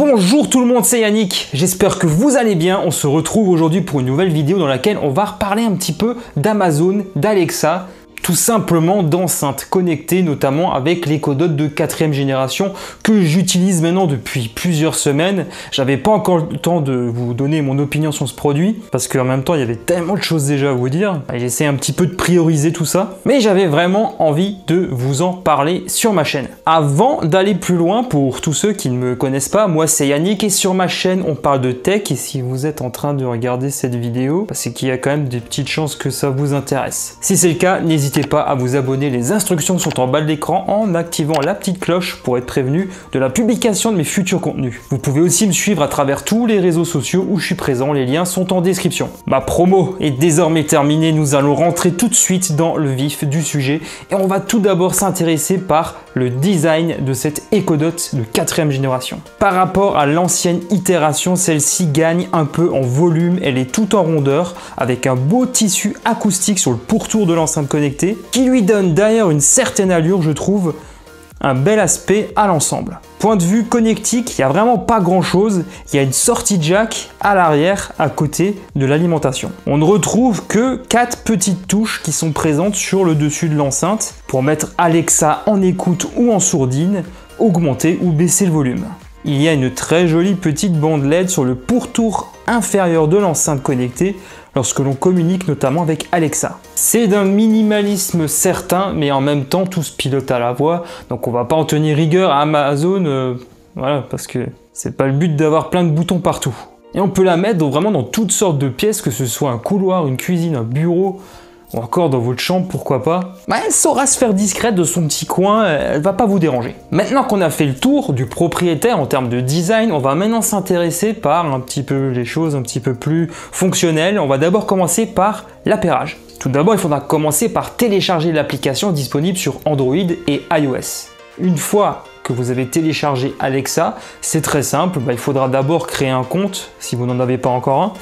Bonjour tout le monde, c'est Yannick, j'espère que vous allez bien. On se retrouve aujourd'hui pour une nouvelle vidéo dans laquelle on va reparler un petit peu d'Amazon, d'Alexa, tout simplement d'enceintes connectées, notamment avec l'Echo Dot de 4e génération que j'utilise maintenant depuis plusieurs semaines. J'avais pas encore le temps de vous donner mon opinion sur ce produit parce qu'en même temps il y avait tellement de choses déjà à vous dire. J'essaie un petit peu de prioriser tout ça, mais j'avais vraiment envie de vous en parler sur ma chaîne. Avant d'aller plus loin, pour tous ceux qui ne me connaissent pas, moi c'est Yannick et sur ma chaîne on parle de tech, et si vous êtes en train de regarder cette vidéo, c'est qu'il y a quand même des petites chances que ça vous intéresse. Si c'est le cas, n'hésitez pas à vous abonner, les instructions sont en bas de l'écran en activant la petite cloche pour être prévenu de la publication de mes futurs contenus. Vous pouvez aussi me suivre à travers tous les réseaux sociaux où je suis présent, les liens sont en description. Ma promo est désormais terminée, nous allons rentrer tout de suite dans le vif du sujet et on va tout d'abord s'intéresser par le design de cette Echo Dot de 4e génération. Par rapport à l'ancienne itération, celle-ci gagne un peu en volume, elle est toute en rondeur avec un beau tissu acoustique sur le pourtour de l'enceinte connectée qui lui donne d'ailleurs une certaine allure, je trouve, un bel aspect à l'ensemble. Point de vue connectique, il n'y a vraiment pas grand chose, il y a une sortie jack à l'arrière à côté de l'alimentation. On ne retrouve que 4 petites touches qui sont présentes sur le dessus de l'enceinte pour mettre Alexa en écoute ou en sourdine, augmenter ou baisser le volume. Il y a une très jolie petite bande LED sur le pourtour inférieur de l'enceinte connectée lorsque l'on communique notamment avec Alexa. C'est d'un minimalisme certain, mais en même temps tout se pilote à la voix, donc on va pas en tenir rigueur à Amazon, voilà, parce que c'est pas le but d'avoir plein de boutons partout. Et on peut la mettre vraiment dans toutes sortes de pièces, que ce soit un couloir, une cuisine, un bureau, ou encore dans votre chambre, pourquoi pas. Elle saura se faire discrète de son petit coin, elle va pas vous déranger. Maintenant qu'on a fait le tour du propriétaire en termes de design, on va maintenant s'intéresser par un petit peu les choses un petit peu plus fonctionnelles. On va d'abord commencer par l'appairage. Tout d'abord, il faudra commencer par télécharger l'application disponible sur Android et iOS. Une fois que vous avez téléchargé Alexa, c'est très simple, il faudra d'abord créer un compte si vous n'en avez pas encore un.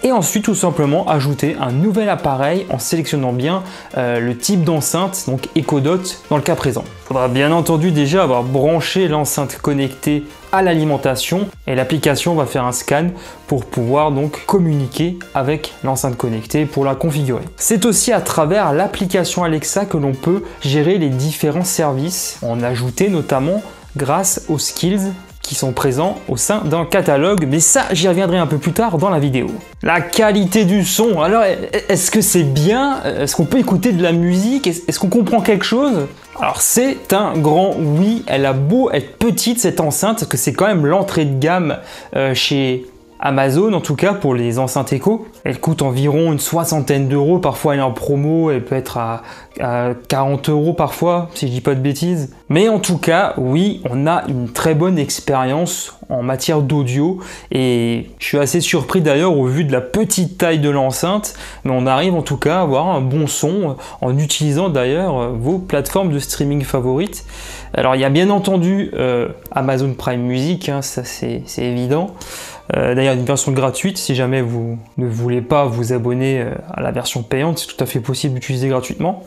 Et ensuite tout simplement ajouter un nouvel appareil en sélectionnant bien le type d'enceinte, donc Echo Dot dans le cas présent. Il faudra bien entendu déjà avoir branché l'enceinte connectée à l'alimentation et l'application va faire un scan pour pouvoir donc communiquer avec l'enceinte connectée pour la configurer. C'est aussi à travers l'application Alexa que l'on peut gérer les différents services, en ajouter notamment grâce aux skills qui sont présents au sein d'un catalogue, mais ça j'y reviendrai un peu plus tard dans la vidéo. La qualité du son, alors est-ce que c'est bien? Est-ce qu'on peut écouter de la musique? Est-ce qu'on comprend quelque chose? Alors c'est un grand oui, elle a beau être petite cette enceinte, parce que c'est quand même l'entrée de gamme chez Amazon, en tout cas pour les enceintes Echo. Elle coûte environ une 60aine d'euros, parfois elle est en promo, elle peut être à 40 euros parfois, si je dis pas de bêtises. Mais en tout cas, oui, on a une très bonne expérience en matière d'audio et je suis assez surpris d'ailleurs au vu de la petite taille de l'enceinte, mais on arrive en tout cas à avoir un bon son en utilisant d'ailleurs vos plateformes de streaming favorites. Alors il y a bien entendu Amazon Prime Music, ça c'est évident. D'ailleurs une version gratuite, si jamais vous ne voulez pas vous abonner à la version payante, c'est tout à fait possible d'utiliser gratuitement.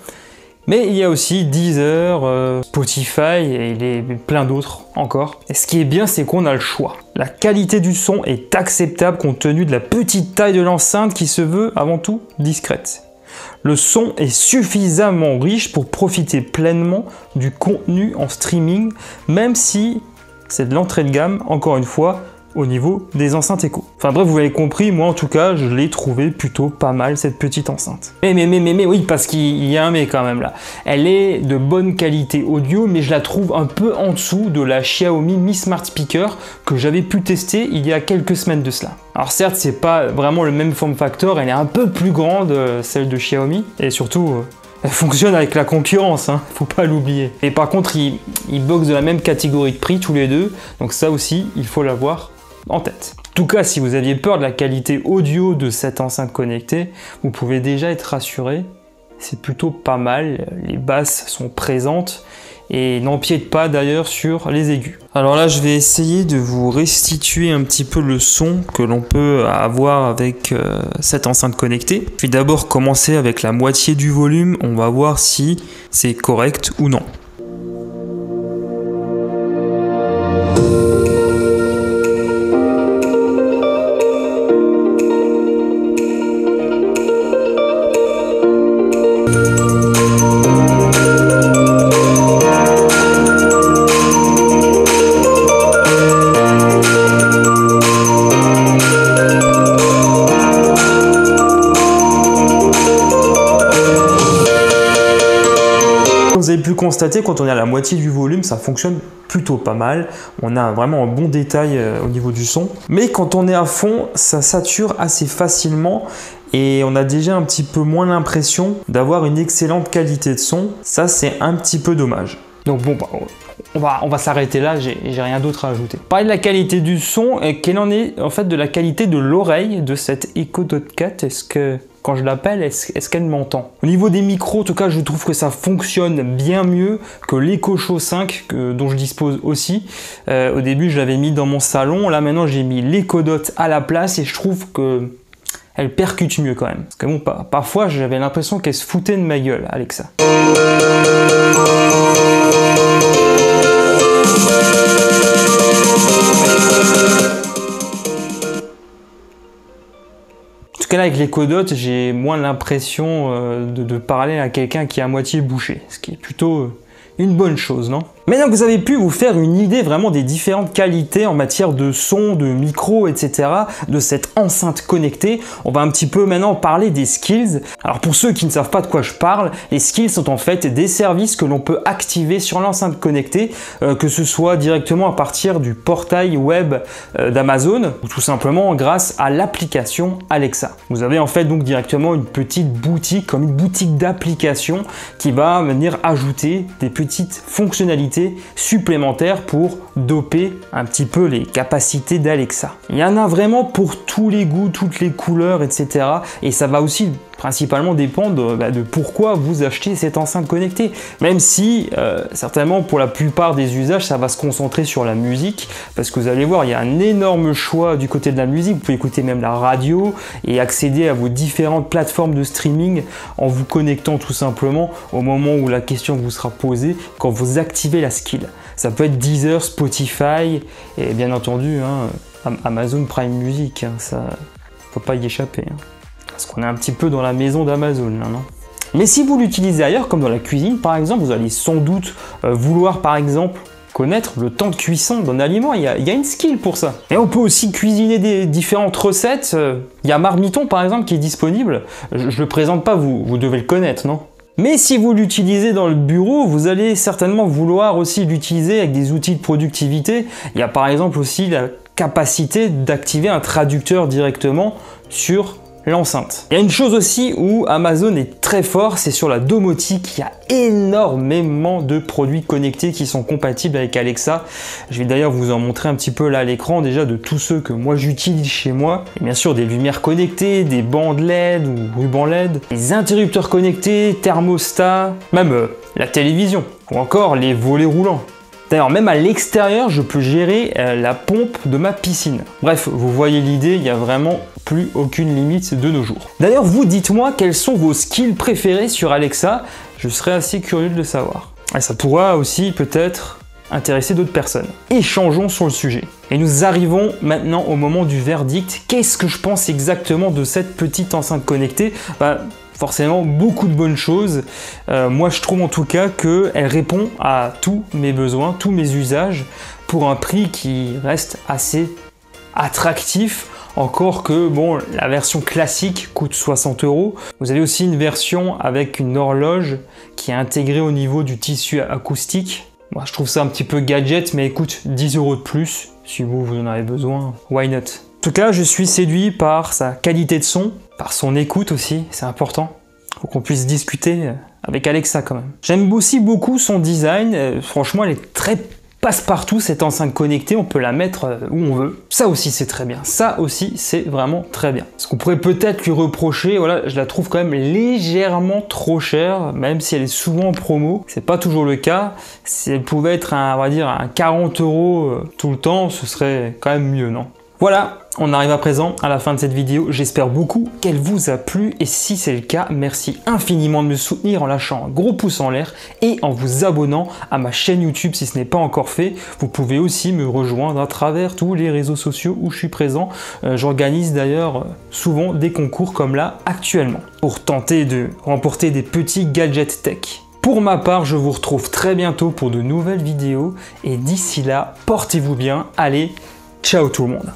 Mais il y a aussi Deezer, Spotify et plein d'autres encore. Et ce qui est bien, c'est qu'on a le choix. La qualité du son est acceptable compte tenu de la petite taille de l'enceinte qui se veut avant tout discrète. Le son est suffisamment riche pour profiter pleinement du contenu en streaming, même si c'est de l'entrée de gamme, encore une fois, au niveau des enceintes Echo. Enfin bref, vous avez compris, moi en tout cas, je l'ai trouvé plutôt pas mal cette petite enceinte. Mais oui, parce qu'il y a un mais quand même là. Elle est de bonne qualité audio, mais je la trouve un peu en dessous de la Xiaomi Mi Smart Speaker que j'avais pu tester il y a quelques semaines de cela. Alors certes, c'est pas vraiment le même form factor, elle est un peu plus grande, celle de Xiaomi, et surtout... elle fonctionne avec la concurrence, faut pas l'oublier. Et par contre, ils boxent de la même catégorie de prix tous les deux, donc ça aussi, il faut l'avoir en tête. En tout cas, si vous aviez peur de la qualité audio de cette enceinte connectée, vous pouvez déjà être rassuré, c'est plutôt pas mal, les basses sont présentes et n'empiètent pas d'ailleurs sur les aigus. Alors là, je vais essayer de vous restituer un petit peu le son que l'on peut avoir avec cette enceinte connectée. Je vais d'abord commencer avec la moitié du volume, on va voir si c'est correct ou non. pu constater, quand on est à la moitié du volume, ça fonctionne plutôt pas mal. On a vraiment un bon détail au niveau du son. Mais quand on est à fond, ça sature assez facilement et on a déjà un petit peu moins l'impression d'avoir une excellente qualité de son. Ça, c'est un petit peu dommage. Donc bon, on va s'arrêter là, j'ai rien d'autre à ajouter. Parler de la qualité du son, quelle en est en fait de la qualité de l'oreille de cette Echo Dot 4? Est-ce que quand je l'appelle, est-ce qu'elle m'entend? Au niveau des micros, en tout cas, je trouve que ça fonctionne bien mieux que l'Echo Show 5 dont je dispose aussi. Au début, je l'avais mis dans mon salon. Là, maintenant, j'ai mis l'Echo Dot à la place et je trouve que elle percute mieux quand même. Parce que bon, parfois, j'avais l'impression qu'elle se foutait de ma gueule, Alexa. En tout cas là avec l'Echo Dot, j'ai moins l'impression de parler à quelqu'un qui est à moitié bouché, ce qui est plutôt une bonne chose, non? Maintenant que vous avez pu vous faire une idée vraiment des différentes qualités en matière de son, de micro, etc. de cette enceinte connectée, on va un petit peu maintenant parler des skills. Alors pour ceux qui ne savent pas de quoi je parle, les skills sont en fait des services que l'on peut activer sur l'enceinte connectée, que ce soit directement à partir du portail web d'Amazon ou tout simplement grâce à l'application Alexa. Vous avez en fait donc directement une petite boutique, comme une boutique d'applications qui va venir ajouter des petites fonctionnalités supplémentaires pour doper un petit peu les capacités d'Alexa. Il y en a vraiment pour tous les goûts, toutes les couleurs, etc. Et ça va aussi principalement dépendre de pourquoi vous achetez cette enceinte connectée. Même si, certainement pour la plupart des usages, ça va se concentrer sur la musique, parce que vous allez voir, il y a un énorme choix du côté de la musique. Vous pouvez écouter même la radio et accéder à vos différentes plateformes de streaming en vous connectant tout simplement au moment où la question vous sera posée, quand vous activez la skill. Ça peut être Deezer, Spotify et bien entendu Amazon Prime Music, ça faut pas y échapper. Parce qu'on est un petit peu dans la maison d'Amazon là, non? Mais si vous l'utilisez ailleurs, comme dans la cuisine par exemple, vous allez sans doute vouloir par exemple connaître le temps de cuisson d'un aliment. Il y a une skill pour ça. Et on peut aussi cuisiner des différentes recettes. Il y a Marmiton par exemple qui est disponible. Je ne le présente pas, vous devez le connaître, non? Mais si vous l'utilisez dans le bureau, vous allez certainement vouloir aussi l'utiliser avec des outils de productivité. Il y a par exemple aussi la capacité d'activer un traducteur directement sur l'enceinte. Il y a une chose aussi où Amazon est très fort, c'est sur la domotique. Il y a énormément de produits connectés qui sont compatibles avec Alexa. Je vais d'ailleurs vous en montrer un petit peu là à l'écran déjà de tous ceux que moi j'utilise chez moi. Et bien sûr des lumières connectées, des bandes LED ou rubans LED, des interrupteurs connectés, thermostats, même la télévision ou encore les volets roulants. D'ailleurs, même à l'extérieur, je peux gérer la pompe de ma piscine. Bref, vous voyez l'idée, il n'y a vraiment plus aucune limite de nos jours. D'ailleurs, vous dites-moi quels sont vos skills préférés sur Alexa. Je serais assez curieux de le savoir. Et ça pourra aussi peut-être intéresser d'autres personnes. Échangeons sur le sujet. Et nous arrivons maintenant au moment du verdict. Qu'est-ce que je pense exactement de cette petite enceinte connectée? Forcément beaucoup de bonnes choses. Moi je trouve en tout cas qu'elle répond à tous mes besoins, tous mes usages pour un prix qui reste assez attractif. Encore que bon, la version classique coûte 60 €. Vous avez aussi une version avec une horloge qui est intégrée au niveau du tissu acoustique. Moi je trouve ça un petit peu gadget, mais écoute, 10 € de plus. Si vous en avez besoin, why not? En tout cas, je suis séduit par sa qualité de son, par son écoute aussi, c'est important. Faut qu'on puisse discuter avec Alexa quand même. J'aime aussi beaucoup son design, franchement elle est très passe-partout cette enceinte connectée, on peut la mettre où on veut. Ça aussi c'est très bien, ça aussi c'est vraiment très bien. Ce qu'on pourrait peut-être lui reprocher, voilà, je la trouve quand même légèrement trop chère, même si elle est souvent en promo. C'est pas toujours le cas. Si elle pouvait être on va dire un 40 € tout le temps, ce serait quand même mieux, non? Voilà, on arrive à présent à la fin de cette vidéo. J'espère beaucoup qu'elle vous a plu et si c'est le cas, merci infiniment de me soutenir en lâchant un gros pouce en l'air et en vous abonnant à ma chaîne YouTube si ce n'est pas encore fait. Vous pouvez aussi me rejoindre à travers tous les réseaux sociaux où je suis présent. J'organise d'ailleurs souvent des concours comme là actuellement pour tenter de remporter des petits gadgets tech. Pour ma part, je vous retrouve très bientôt pour de nouvelles vidéos et d'ici là, portez-vous bien. Allez, ciao tout le monde!